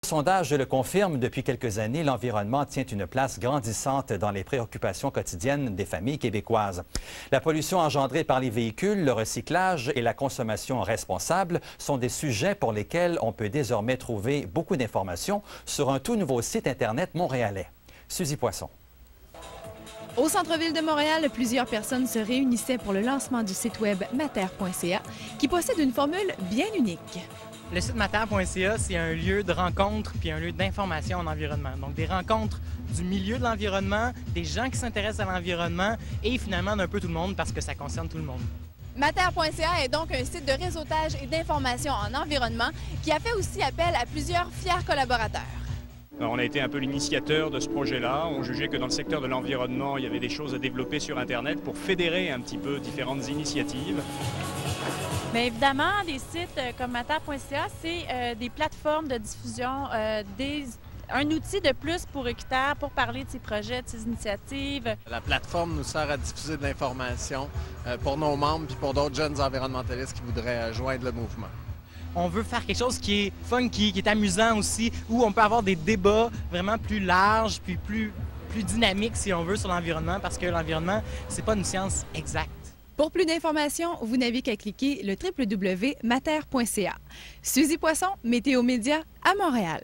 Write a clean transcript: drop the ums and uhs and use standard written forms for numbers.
Le sondage le confirme, depuis quelques années, l'environnement tient une place grandissante dans les préoccupations quotidiennes des familles québécoises. La pollution engendrée par les véhicules, le recyclage et la consommation responsable sont des sujets pour lesquels on peut désormais trouver beaucoup d'informations sur un tout nouveau site Internet montréalais. Suzy Poisson. Au centre-ville de Montréal, plusieurs personnes se réunissaient pour le lancement du site web mater.ca, qui possède une formule bien unique. Le site mater.ca, c'est un lieu de rencontre puis un lieu d'information en environnement. Donc, des rencontres du milieu de l'environnement, des gens qui s'intéressent à l'environnement et finalement d'un peu tout le monde parce que ça concerne tout le monde. Mater.ca est donc un site de réseautage et d'information en environnement qui a fait aussi appel à plusieurs fiers collaborateurs. Alors, on a été un peu l'initiateur de ce projet-là. On jugeait que dans le secteur de l'environnement, il y avait des choses à développer sur Internet pour fédérer un petit peu différentes initiatives. Bien évidemment, des sites comme mater.ca, c'est des plateformes de diffusion, un outil de plus pour Équiterre pour parler de ses projets, de ses initiatives. La plateforme nous sert à diffuser de l'information pour nos membres et pour d'autres jeunes environnementalistes qui voudraient joindre le mouvement. On veut faire quelque chose qui est funky, qui est amusant aussi, où on peut avoir des débats vraiment plus larges puis plus dynamiques, si on veut, sur l'environnement, parce que l'environnement, c'est pas une science exacte. Pour plus d'informations, vous n'avez qu'à cliquer le www.mater.ca. Suzy Poisson, Météo Média à Montréal.